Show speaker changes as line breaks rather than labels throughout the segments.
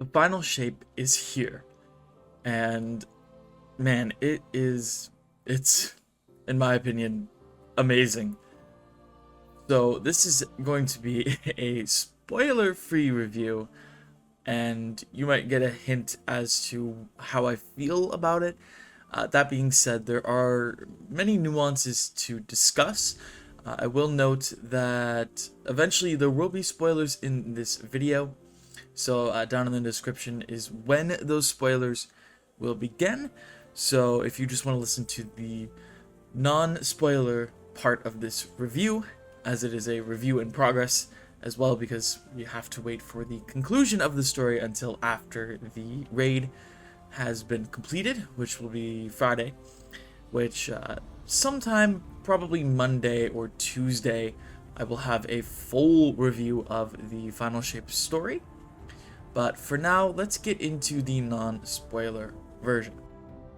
the final shape is here. And man, it's, in my opinion, amazing. So this is going to be a spoiler-free review, and you might get a hint as to how I feel about it. That being said, there are many nuances to discuss. I will note that eventually there will be spoilers in this video, so down in the description is when those spoilers will begin. So if you just want to listen to the non-spoiler part of this review, as it is a review in progress as well, because we have to wait for the conclusion of the story until after the raid has been completed, which will be Friday, which sometime probably Monday or Tuesday I will have a full review of the Final Shape story. But for now, let's get into the non-spoiler version.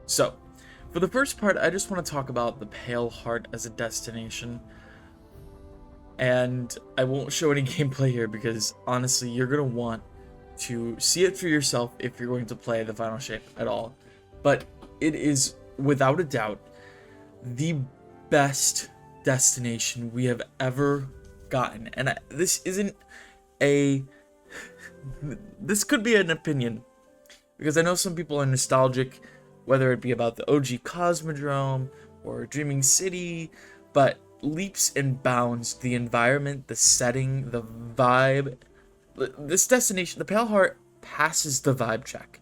So, for the first part, I just want to talk about the Pale Heart as a destination. And I won't show any gameplay here because honestly, you're going to want to see it for yourself if you're going to play the Final Shape at all. But it is, without a doubt, the best destination we have ever gotten. And this isn't a... this could be an opinion, because I know some people are nostalgic, whether it be about the OG Cosmodrome or Dreaming City, but leaps and bounds the environment, the setting, the vibe. This destination, the Pale Heart, passes the vibe check.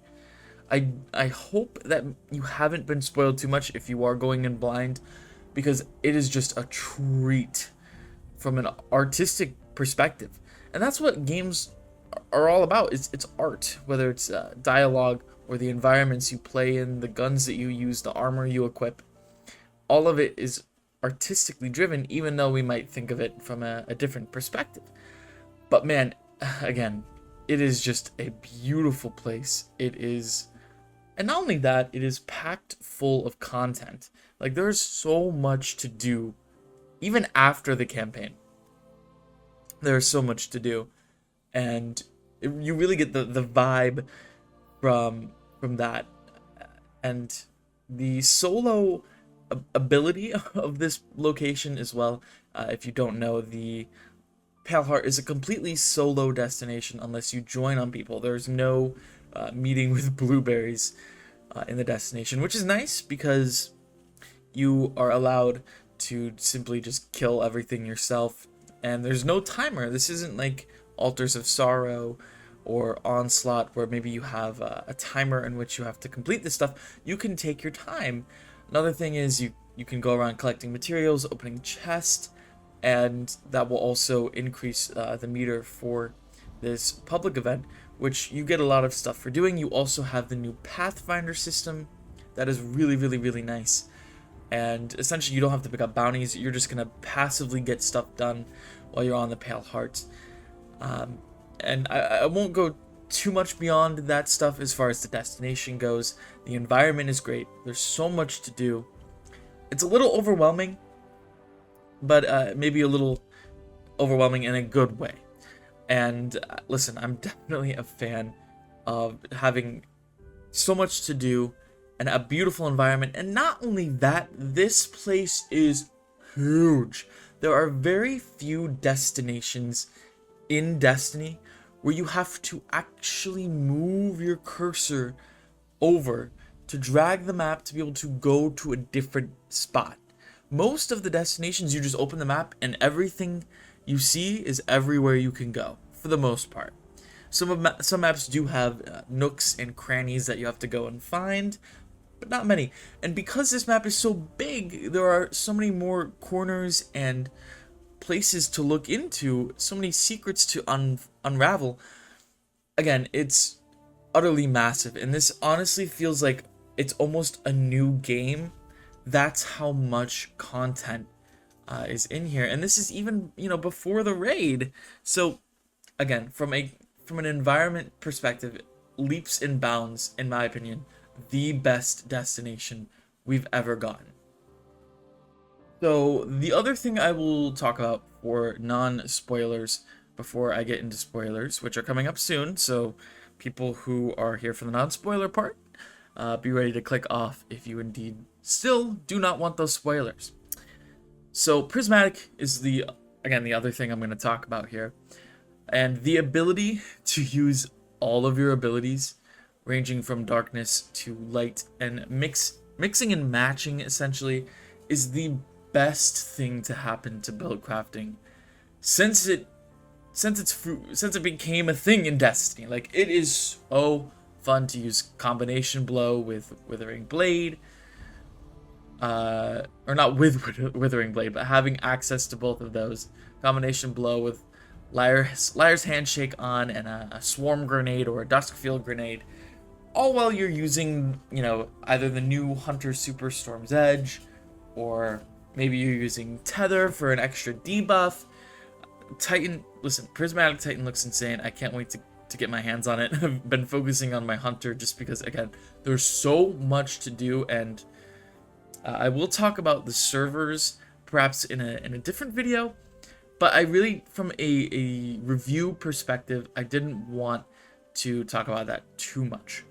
I hope that you haven't been spoiled too much if you are going in blind, because it is just a treat from an artistic perspective. And that's what games are all about. It's art, whether it's dialogue or the environments you play in, the guns that you use, the armor you equip. All of it is artistically driven, even though we might think of it from a different perspective. But man, again, it is just a beautiful place. It is, and not only that, it is packed full of content. Like, there's so much to do, even after the campaign. There's so much to do, and you really get the vibe from that, and the solo ability of this location as well. If you don't know, the Pale Heart is a completely solo destination unless you join on people. There's no meeting with blueberries in the destination, which is nice because you are allowed to simply just kill everything yourself, and there's no timer. This isn't like Altars of Sorrow or Onslaught, where maybe you have a timer in which you have to complete this stuff. You can take your time. Another thing is you can go around collecting materials, opening chests, and that will also increase the meter for this public event, which you get a lot of stuff for doing. You also have the new Pathfinder system that is really, really, really nice. And essentially, you don't have to pick up bounties. You're just going to passively get stuff done while you're on the Pale Heart. And I won't go too much beyond that stuff as far as the destination goes. The environment is great. There's so much to do. It's a little overwhelming, but maybe a little overwhelming in a good way. And listen, I'm definitely a fan of having so much to do and a beautiful environment. And not only that, this place is huge. There are very few destinations in Destiny where you have to actually move your cursor over to drag the map to be able to go to a different spot. Most of the destinations, you just open the map and everything you see is everywhere you can go, for the most part. Some maps do have nooks and crannies that you have to go and find, but not many. And because this map is so big, there are so many more corners and places to look into, so many secrets to unravel. Again, it's utterly massive, and this honestly feels like it's almost a new game. That's how much content is in here, and this is even, before the raid. So again, from an environment perspective, leaps and bounds, in my opinion, the best destination we've ever gotten. So the other thing I will talk about for non-spoilers before I get into spoilers, which are coming up soon, so people who are here for the non-spoiler part, be ready to click off if you indeed still do not want those spoilers. So Prismatic is the other thing I'm going to talk about here. And the ability to use all of your abilities, ranging from darkness to light, and mixing and matching essentially, is the best thing to happen to build crafting since it became a thing in Destiny. Like, it is so fun to use Combination Blow with Withering Blade, or not with Withering Blade, but having access to both of those. Combination Blow with Liar's Handshake on, and a Swarm Grenade or a Duskfield Grenade, all while you're using, either the new Hunter Superstorm's Edge, or maybe you're using Tether for an extra debuff. Titan, listen, Prismatic Titan looks insane. I can't wait to get my hands on it. I've been focusing on my Hunter just because, again, there's so much to do, and I will talk about the servers perhaps in a different video. But I really, from a review perspective, I didn't want to talk about that too much.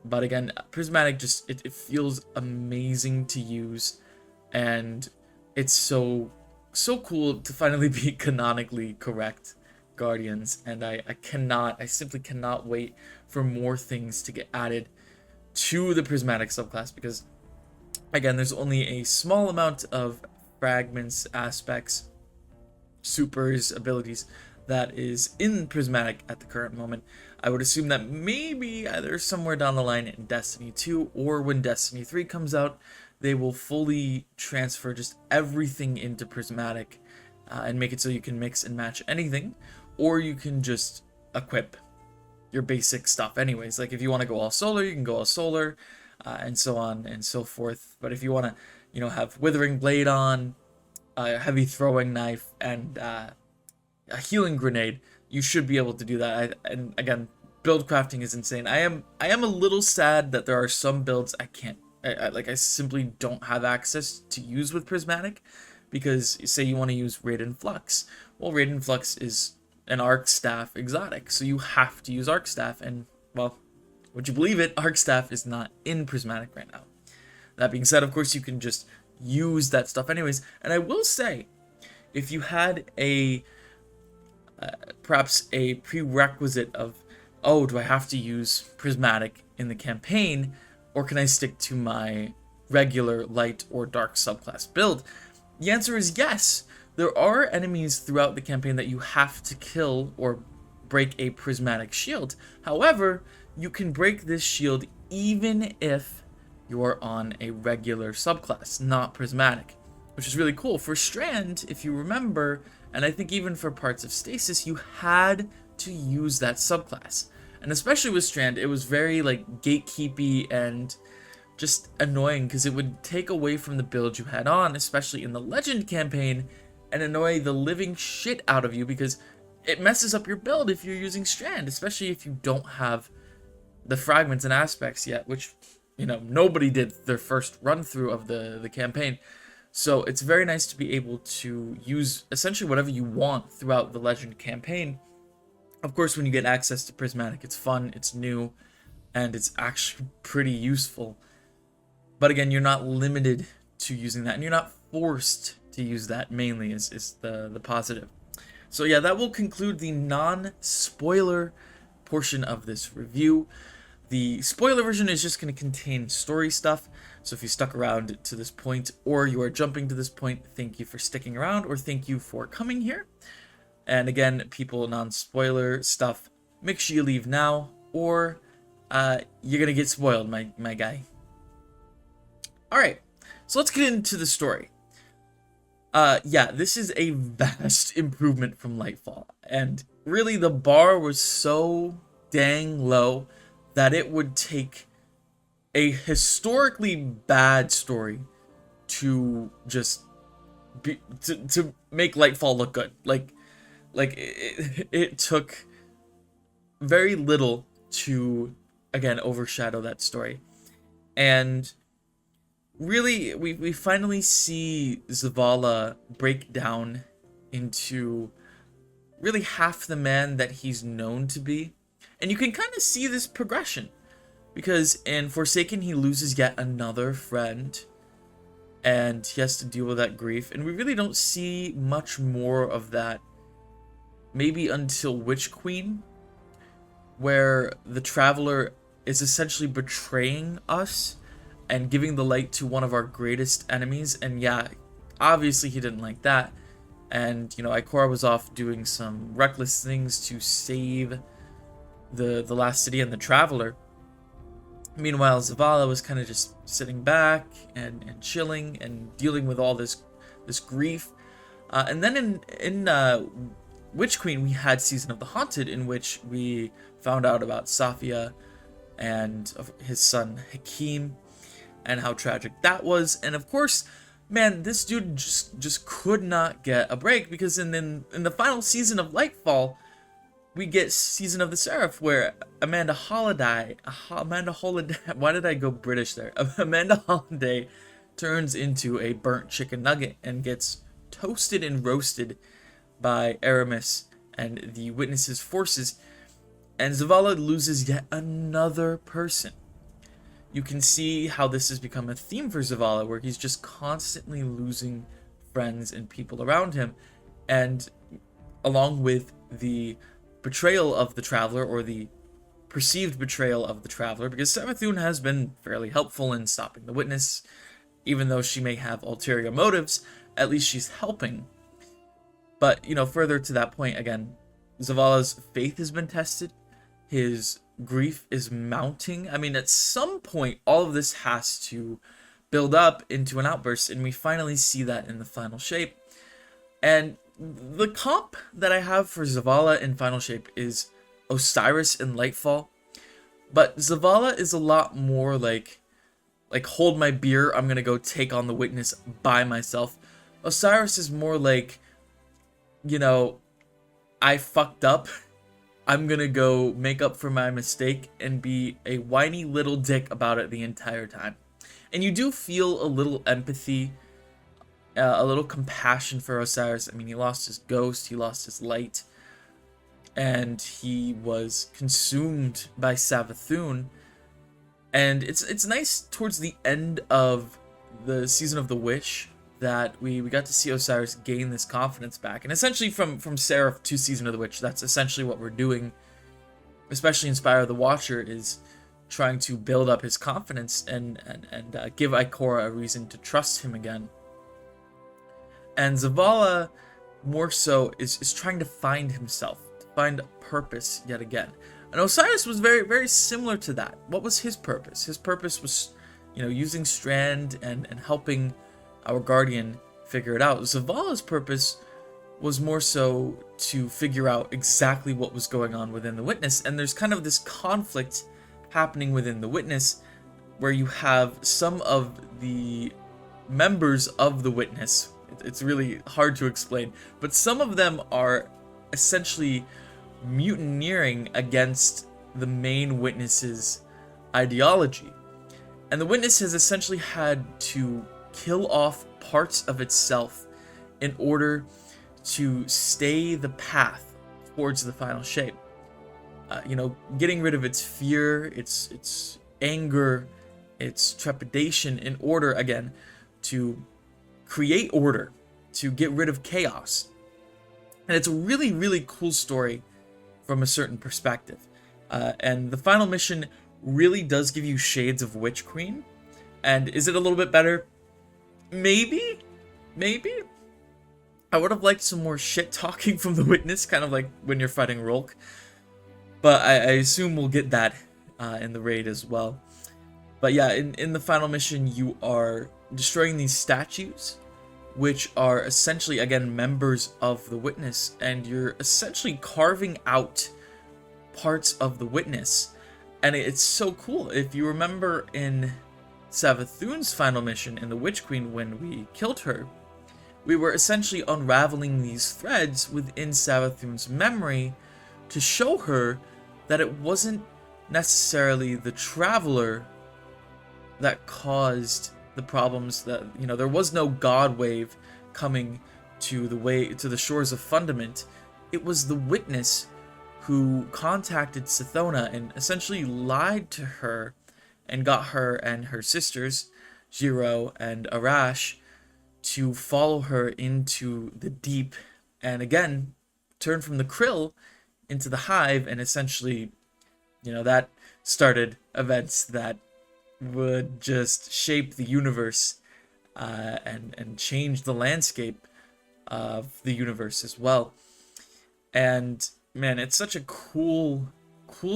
But again, Prismatic just, it feels amazing to use, and it's so cool to finally be canonically correct Guardians, and I simply cannot wait for more things to get added to the Prismatic subclass, because again, there's only a small amount of fragments, aspects, supers, abilities that is in Prismatic at the current moment. I would assume that maybe either somewhere down the line in Destiny 2 or when Destiny 3 comes out, they will fully transfer just everything into Prismatic, and make it so you can mix and match anything, or you can just equip your basic stuff anyways. Like, if you want to go all solar, you can go all solar, and so on and so forth. But if you want to, have Withering Blade on, a heavy throwing knife, and a healing grenade, you should be able to do that. And again, build crafting is insane. I am a little sad that there are some builds I can't, I simply don't have access to use with Prismatic, because say you want to use Raiden Flux. Well, Raiden Flux is an Arc Staff exotic, so you have to use Arc Staff, and well, would you believe it, Arc Staff is not in Prismatic right now. That being said, of course, you can just use that stuff anyways. And I will say, if you had a perhaps a prerequisite of, oh, do I have to use Prismatic in the campaign, or can I stick to my regular light or dark subclass build? The answer is yes. There are enemies throughout the campaign that you have to kill or break a Prismatic shield. However, you can break this shield even if you're on a regular subclass, not Prismatic, which is really cool. For Strand, if you remember, and I think even for parts of Stasis, you had to use that subclass. And especially with Strand, it was very gatekeepy and just annoying, because it would take away from the build you had on, especially in the Legend campaign, and annoy the living shit out of you, because it messes up your build if you're using Strand, especially if you don't have the fragments and aspects yet, which nobody did their first run through of the campaign. So it's very nice to be able to use essentially whatever you want throughout the Legend campaign. Of course, when you get access to Prismatic, it's fun, it's new, and it's actually pretty useful. But again, you're not limited to using that, and you're not forced to use that, mainly is the positive. So yeah, that will conclude the non-spoiler portion of this review. The spoiler version is just going to contain story stuff, so if you stuck around to this point, or you are jumping to this point, thank you for sticking around, or thank you for coming here. And again, people, non-spoiler stuff, make sure you leave now, or you're going to get spoiled, my guy. Alright, so let's get into the story. Yeah, this is a vast improvement from Lightfall, and really the bar was so dang low that it would take a historically bad story to just to make Lightfall look good. Like it took very little to, again, overshadow that story. And really, we finally see Zavala break down into really half the man that he's known to be. And you can kind of see this progression, because in Forsaken he loses yet another friend, and he has to deal with that grief, and we really don't see much more of that maybe until Witch Queen, where the Traveler is essentially betraying us and giving the light to one of our greatest enemies. And yeah, obviously he didn't like that, and you know, Ikora was off doing some reckless things to save the last city and the Traveler. Meanwhile, Zavala was kind of just sitting back and chilling and dealing with all this grief. And then in Witch Queen, we had Season of the Haunted, in which we found out about Safia and his son Hakim, and how tragic that was. And of course, man, this dude just could not get a break, because in the final season of Lightfall, we get Season of the Seraph, where Amanda Holiday, why did I go British there? Amanda Holiday turns into a burnt chicken nugget and gets toasted and roasted by Aramis and the Witness's forces, and Zavala loses yet another person. You can see how this has become a theme for Zavala, where he's just constantly losing friends and people around him, and along with the betrayal of the Traveler, or the perceived betrayal of the Traveler, because Savathun has been fairly helpful in stopping the Witness, even though she may have ulterior motives, at least she's helping. But, you know, further to that point, again, Zavala's faith has been tested, his grief is mounting. I mean, at some point, all of this has to build up into an outburst, and we finally see that in the final shape. And the comp that I have for Zavala in Final Shape is Osiris in Lightfall, but Zavala is a lot more like hold my beer, I'm gonna go take on the Witness by myself. Osiris is more like, you know, I fucked up, I'm gonna go make up for my mistake and be a whiny little dick about it the entire time. And you do feel a little empathy, a little compassion for Osiris. I mean, he lost his ghost, he lost his light, and he was consumed by Savathun. And it's nice towards the end of the Season of the Witch that we got to see Osiris gain this confidence back. And essentially from Seraph to Season of the Witch, that's essentially what we're doing, especially in Spire of the Watcher, is trying to build up his confidence and give Ikora a reason to trust him again. And Zavala, more so, is trying to find himself, to find purpose yet again. And Osiris was very, very similar to that. What was his purpose? His purpose was, you know, using Strand and helping our Guardian figure it out. Zavala's purpose was more so to figure out exactly what was going on within the Witness. And there's kind of this conflict happening within the Witness, where you have some of the members of the Witness, it's really hard to explain, but some of them are essentially mutineering against the main Witness's ideology. And the Witness has essentially had to kill off parts of itself in order to stay the path towards the final shape. You know, getting rid of its fear, its anger, its trepidation, in order, again, to create order, to get rid of chaos. And it's a really, really cool story from a certain perspective. And the final mission really does give you shades of Witch Queen. And is it a little bit better? Maybe? Maybe? I would have liked some more shit talking from the Witness, kind of like when you're fighting Rolk. But I assume we'll get that in the raid as well. But yeah, in the final mission, you are destroying these statues, which are essentially, again, members of the Witness, and you're essentially carving out parts of the Witness. And it's so cool. If you remember in Savathun's final mission in the Witch Queen, when we killed her, we were essentially unraveling these threads within Savathun's memory to show her that it wasn't necessarily the Traveler that caused the problems, that, you know, there was no God wave coming to the shores of Fundament. It was the Witness who contacted Sithona and essentially lied to her and got her and her sisters, Jiro and Arash, to follow her into the deep and again turn from the Krill into the Hive, and essentially, that started events that would just shape the universe and change the landscape of the universe as well. And man, it's such a cool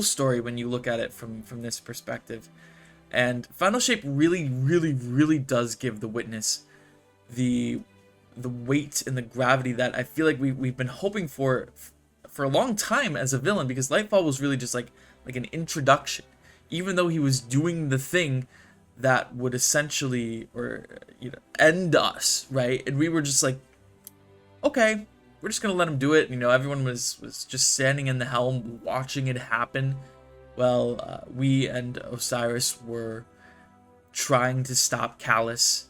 story when you look at it from this perspective. And Final Shape really, really, really does give the Witness the weight and the gravity that I feel like we've been hoping for a long time as a villain, because Lightfall was really just like an introduction, even though he was doing the thing that would essentially end us, right? And we were just like, okay, we're just gonna let him do it. Everyone was just standing in the helm watching it happen. Well, we and Osiris were trying to stop Callus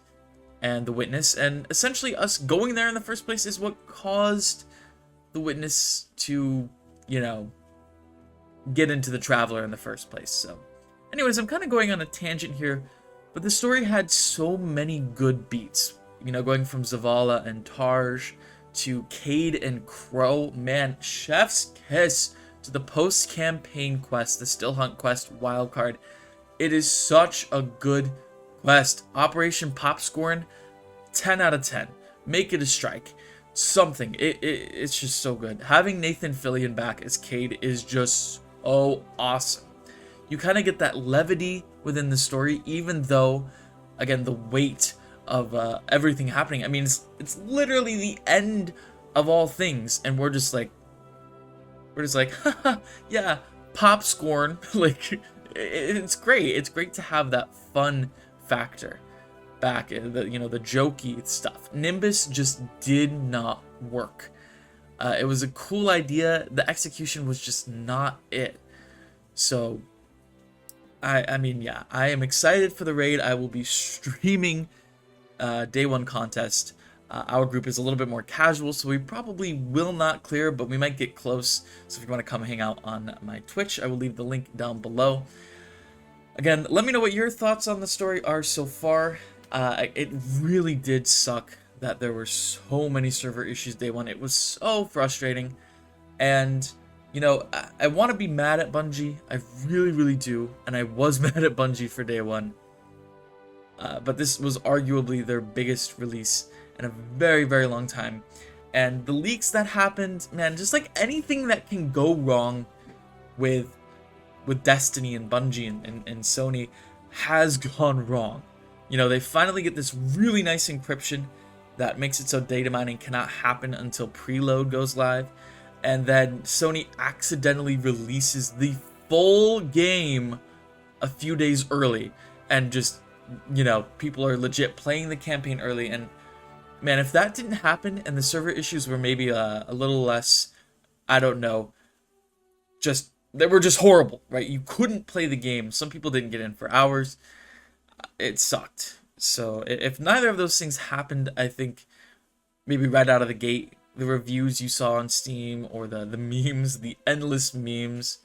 and the Witness, and essentially us going there in the first place is what caused the Witness to, get into the Traveler in the first place. So anyways, I'm kind of going on a tangent here, but the story had so many good beats, going from Zavala and Tarj to Cade and Crow. Man, chef's kiss to the post-campaign quest, the Still Hunt quest wildcard. It is such a good quest. Operation Popscorn, 10 out of 10. Make it a strike. Something. It's just so good. Having Nathan Fillion back as Cade is just so awesome. You kind of get that levity within the story, even though, again, the weight of everything happening. I mean, it's literally the end of all things, and we're just like, haha, yeah, Popscorn. Like, it's great. It's great to have that fun factor back, the jokey stuff. Nimbus just did not work. It was a cool idea. The execution was just not it. So, I mean, yeah, I am excited for the raid. I will be streaming day one contest. Our group is a little bit more casual, so we probably will not clear, but we might get close. So if you want to come hang out on my Twitch, I will leave the link down below. Again, let me know what your thoughts on the story are so far. It really did suck that there were so many server issues day one. It was so frustrating. And, I want to be mad at Bungie. I really, really do. And I was mad at Bungie for day one. But this was arguably their biggest release in a very, very long time. And the leaks that happened, man, just like anything that can go wrong with Destiny and Bungie and Sony has gone wrong. They finally get this really nice encryption that makes it so data mining cannot happen until preload goes live. And then Sony accidentally releases the full game a few days early. And just, people are legit playing the campaign early. And man, if that didn't happen and the server issues were maybe a little less, I don't know, they were just horrible, right? You couldn't play the game. Some people didn't get in for hours. It sucked. So if neither of those things happened, I think maybe right out of the gate, the reviews you saw on Steam or the memes, the endless memes.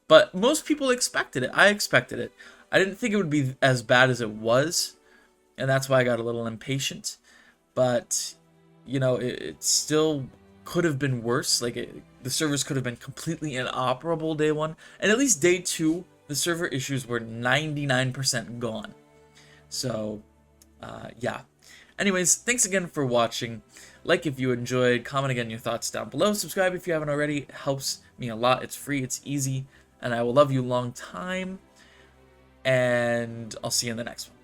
But most people expected it. I expected it. I didn't think it would be as bad as it was. And that's why I got a little impatient. But, it still could have been worse. Like, the servers could have been completely inoperable day one. And at least day two, the server issues were 99% gone. So, yeah. Anyways, thanks again for watching. Like if you enjoyed, comment again your thoughts down below. Subscribe if you haven't already. It helps me a lot. It's free, it's easy, and I will love you long time. And I'll see you in the next one.